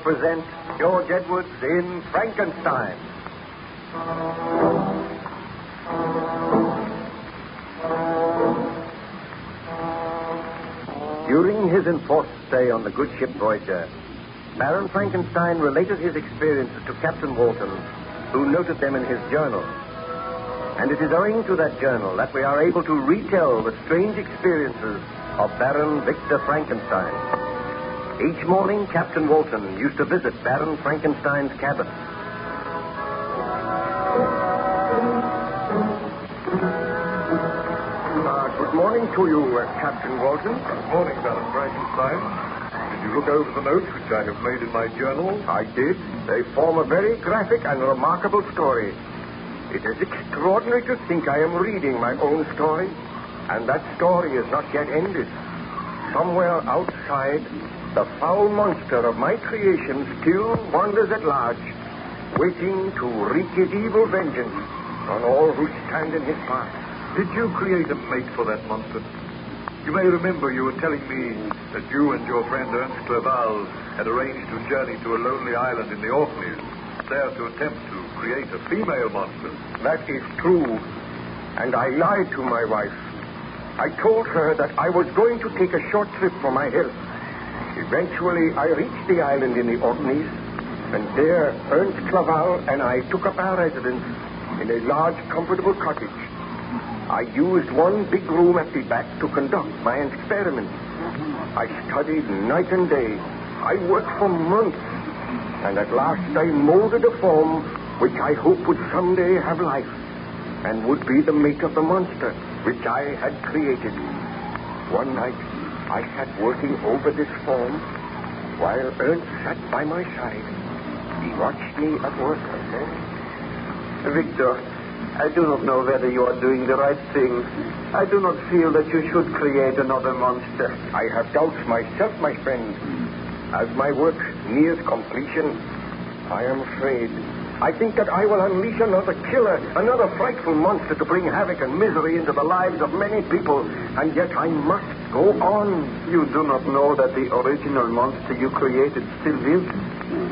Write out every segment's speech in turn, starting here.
present George Edwards in Frankenstein. During his enforced stay on the good ship Voyager, Baron Frankenstein related his experiences to Captain Walton, who noted them in his journal. And it is owing to that journal that we are able to retell the strange experiences of Baron Victor Frankenstein. Each morning, Captain Walton used to visit Baron Frankenstein's cabin. Good morning to you, Captain Walton. Good morning, Baron Frankenstein. Did you look over the notes which I have made in my journal? I did. They form a very graphic and remarkable story. It is extraordinary to think I am reading my own story, and that story is not yet ended. Somewhere outside, the foul monster of my creation still wanders at large, waiting to wreak his evil vengeance on all who stand in his path. Did you create a mate for that monster? You may remember you were telling me that you and your friend Ernst Clerval had arranged to journey to a lonely island in the Orkneys, there to attempt to create a female monster. That is true, and I lied to my wife. I told her that I was going to take a short trip for my health. Eventually, I reached the island in the Orkneys, and there Ernst Clerval and I took up our residence in a large, comfortable cottage. I used one big room at the back to conduct my experiments. I studied night and day. I worked for months, and at last I molded a form which I hoped would someday have life and would be the mate of the monster which I had created. One night, I sat working over this form while Ernst sat by my side. He watched me at work and said, Victor, I do not know whether you are doing the right thing. I do not feel that you should create another monster. I have doubts myself, my friend. As my work nears completion, I am afraid. I think that I will unleash another killer, another frightful monster to bring havoc and misery into the lives of many people, and yet I must go on. You do not know that the original monster you created still lives.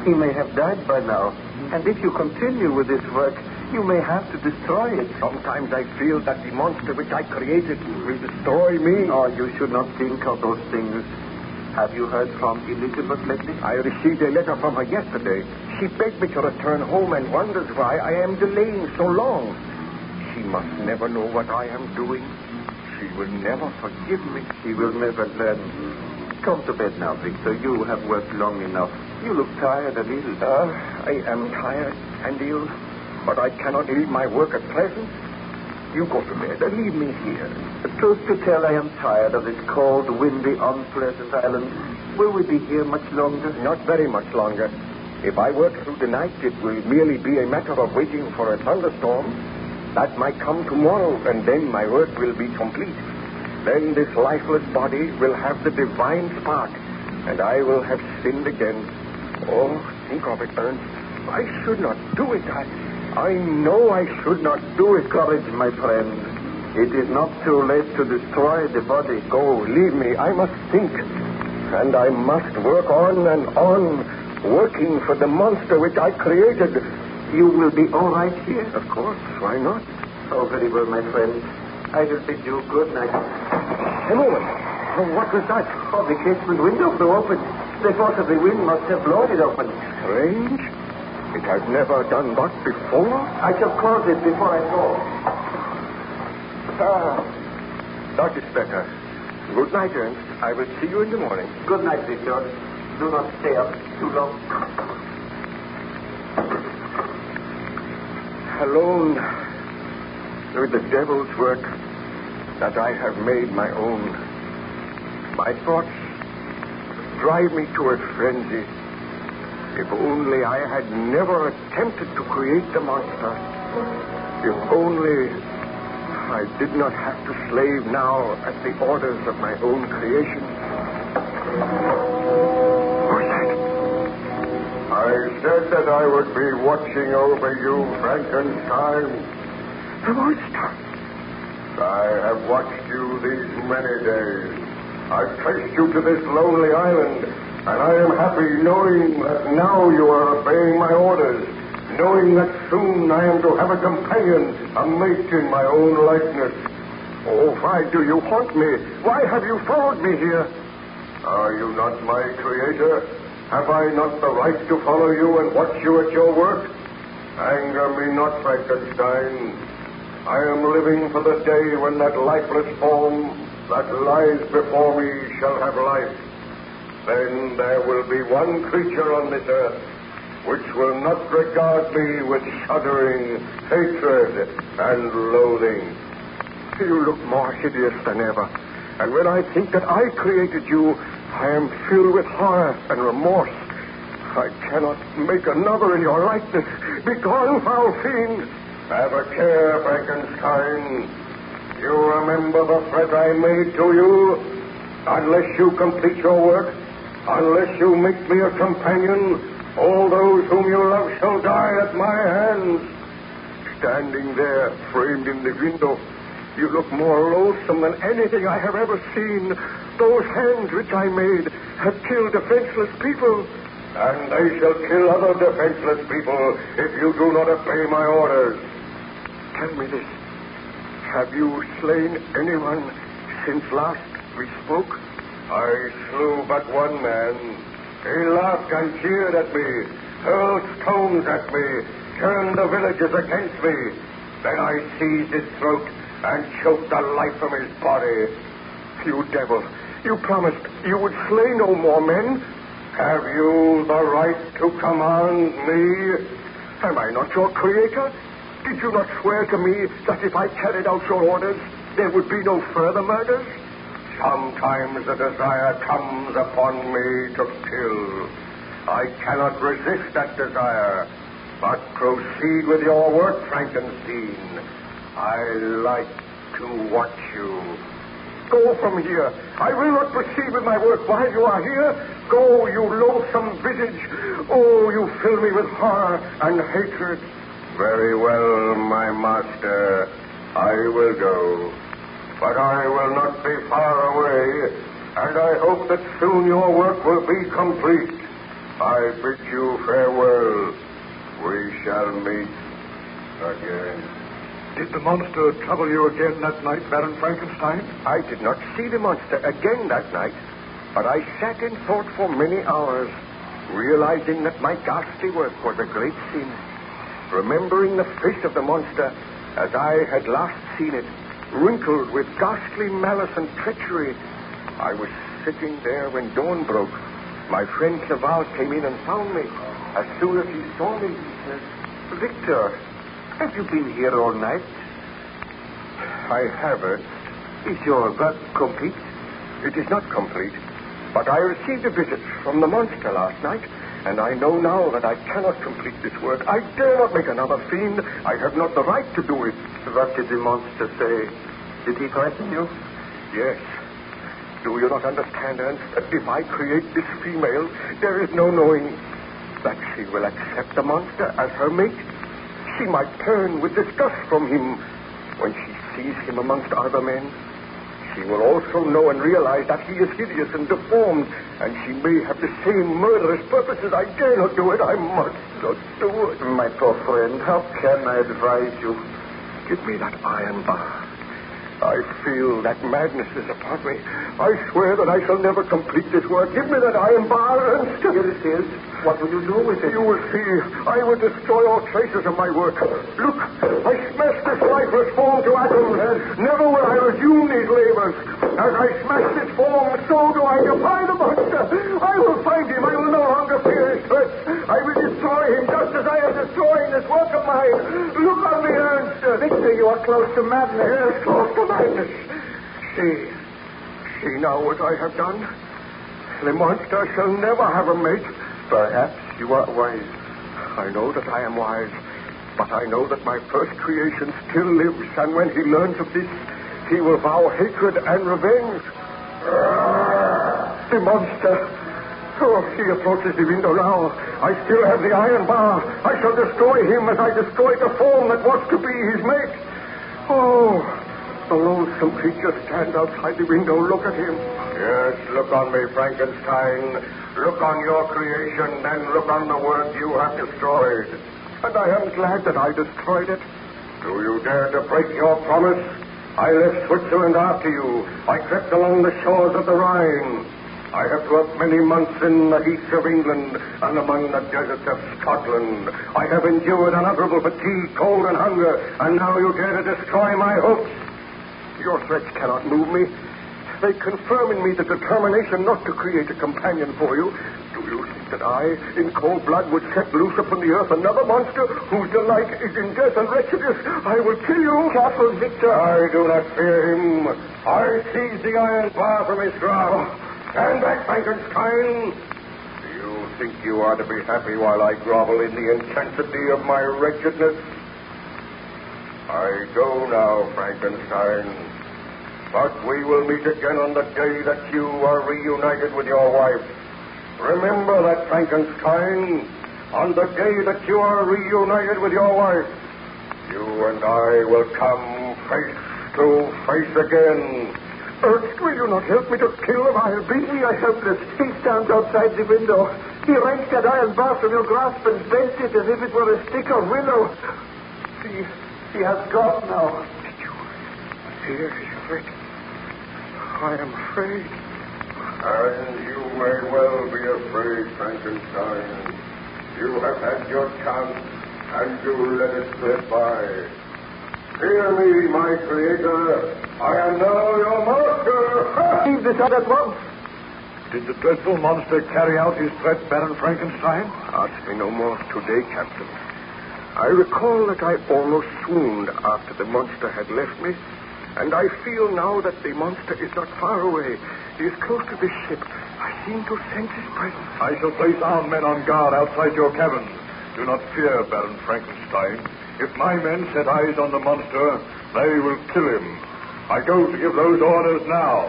He may have died by now, and if you continue with this work, you may have to destroy it. Sometimes I feel that the monster which I created will destroy me. Oh, you should not think of those things. Have you heard from Elizabeth lately? I received a letter from her yesterday. She begged me to return home and wonders why I am delaying so long. She must never know what I am doing. She will never forgive me. She will never learn. Come to bed now, Victor. You have worked long enough. You look tired and ill. I am tired and ill, but I cannot leave my work at present. You go to bed and leave me here. The truth to tell, I am tired of this cold, windy, unpleasant island. Will we be here much longer? Not very much longer. If I work through the night, it will merely be a matter of waiting for a thunderstorm. That might come tomorrow, and then my work will be complete. Then this lifeless body will have the divine spark, and I will have sinned again. Oh, think of it, Ernst. I should not do it. I know I should not do it. Courage, my friend. It is not too late to destroy the body. Go, leave me. I must think. And I must work on and on, working for the monster which I created. You will be all right here? Of course. Why not? Oh, very well, my friend. I will bid you good night. A moment. Oh, what was that? Oh, the casement window flew open. The force of the wind must have blown it open. Strange. It has never done that before. I shall close it before I go. That is better. Good night, Ernst. I will see you in the morning. Good night, Victor. Do not stay up too long. Alone with the devil's work that I have made my own. My thoughts drive me to a frenzy. If only I had never attempted to create the monster. If only I did not have to slave now at the orders of my own creation. Who's that? I said that I would be watching over you, Frankenstein. The monster. I have watched you these many days. I've traced you to this lonely island, And I am happy knowing that now you are obeying my orders, knowing that soon I am to have a companion, a mate in my own likeness. Oh, why do you haunt me? Why have you followed me here? Are you not my creator? Have I not the right to follow you and watch you at your work? Anger me not, Frankenstein. I am living for the day when that lifeless form that lies before me shall have life. Then there will be one creature on this earth which will not regard me with shuddering hatred and loathing. You look more hideous than ever. And when I think that I created you, I am filled with horror and remorse. I cannot make another in your likeness. Begone, foul fiend! Have a care, Frankenstein. You remember the threat I made to you? Unless you complete your work, unless you make me a companion, all those whom you love shall die at my hands. Standing there, framed in the window, you look more loathsome than anything I have ever seen. Those hands which I made have killed defenseless people. And they shall kill other defenseless people if you do not obey my orders. Tell me this. Have you slain anyone since last we spoke? I slew but one man. He laughed and jeered at me, hurled stones at me, turned the villagers against me. Then I seized his throat and choked the life from his body. You devil, you promised you would slay no more men. Have you the right to command me? Am I not your creator? Did you not swear to me that if I carried out your orders, there would be no further murders? Sometimes a desire comes upon me to kill. I cannot resist that desire, but proceed with your work, Frankenstein. I like to watch you. Go from here. I will not proceed with my work while you are here. Go, you loathsome visage. Oh, you fill me with horror and hatred. Very well, my master. I will go. But I will not be far away, and I hope that soon your work will be complete. I bid you farewell. We shall meet again. Did the monster trouble you again that night, Baron Frankenstein? I did not see the monster again that night, but I sat in thought for many hours, realizing that my ghastly work was a great sin. Remembering the face of the monster as I had last seen it, wrinkled with ghastly malice and treachery, I was sitting there when dawn broke. My friend Clerval came in and found me. As soon as he saw me, he said, Victor, have you been here all night? I haven't. Is your work complete? It is not complete, but I received a visit from the monster last night, and I know now that I cannot complete this work. I dare not make another fiend. I have not the right to do it. What did the monster say? Did he threaten you? Yes. Do you not understand, Ernst, that if I create this female, there is no knowing that she will accept the monster as her mate? She might turn with disgust from him when she sees him amongst other men. She will also know and realize that he is hideous and deformed, and she may have the same murderous purposes. I dare not do it. I must not do it. My poor friend, how can I advise you? Give me that iron bar. I feel that madness is upon me. I swear that I shall never complete this work. Give me that iron bar, Ernst. Here it is. What will you do with it? You will see. I will destroy all traces of my work. Look, I smashed this lifeless form to atoms. Never will I resume these labors. As I smash this form, so do I defy the monster. I will find him. I will no longer fear his threats. I will destroy him just as I am destroying this work of mine. Look on me, Ernst. Victor, you are close to madness. Yes, close to madness. See now what I have done. The monster shall never have a mate. Perhaps you are wise. I know that I am wise, but I know that my first creation still lives, and when he learns of this, he will vow hatred and revenge. The monster. Oh, he approaches the window now. I still have the iron bar. I shall destroy him as I destroyed the form that was to be his mate. Oh, The lonesome creature stands outside the window. Look at him. Yes, look on me, Frankenstein. Look on your creation, then look on the work you have destroyed. And I am glad that I destroyed it. Do you dare to break your promise? I left Switzerland after you. I crept along the shores of the Rhine. I have dwelt many months in the heaths of England and among the deserts of Scotland. I have endured unutterable fatigue, cold, and hunger, and now you dare to destroy my hopes. Your threats cannot move me. They confirm in me the determination not to create a companion for you. Do you think that I, in cold blood, would set loose upon the earth another monster whose delight is in death and wretchedness? I will kill you. Careful, Victor. I do not fear him. I seize the iron bar from his grasp. Stand back, Frankenstein. Do you think you are to be happy while I grovel in the intensity of my wretchedness? I go now, Frankenstein. But we will meet again on the day that you are reunited with your wife. Remember that, Frankenstein. On the day that you are reunited with your wife, you and I will come face to face again. Ernst, will you not help me to kill him? I'll be helpless. He stands outside the window. He wrenched that iron bar from your grasp and bent it as if it were a stick of willow. He has gone now. Did you hear his threat? I am afraid. And you may well be afraid, Frankenstein. You have had your chance, and you let it slip by. Hear me, my creator. I am now your master. Leave this out at once. Did the dreadful monster carry out his threat, Baron Frankenstein? Ask me no more today, Captain. I recall that I almost swooned after the monster had left me, and I feel now that the monster is not far away. He is close to this ship. I seem to sense his presence. I shall place armed men on guard outside your cabin. Do not fear, Baron Frankenstein. If my men set eyes on the monster, they will kill him. I go to give those orders now.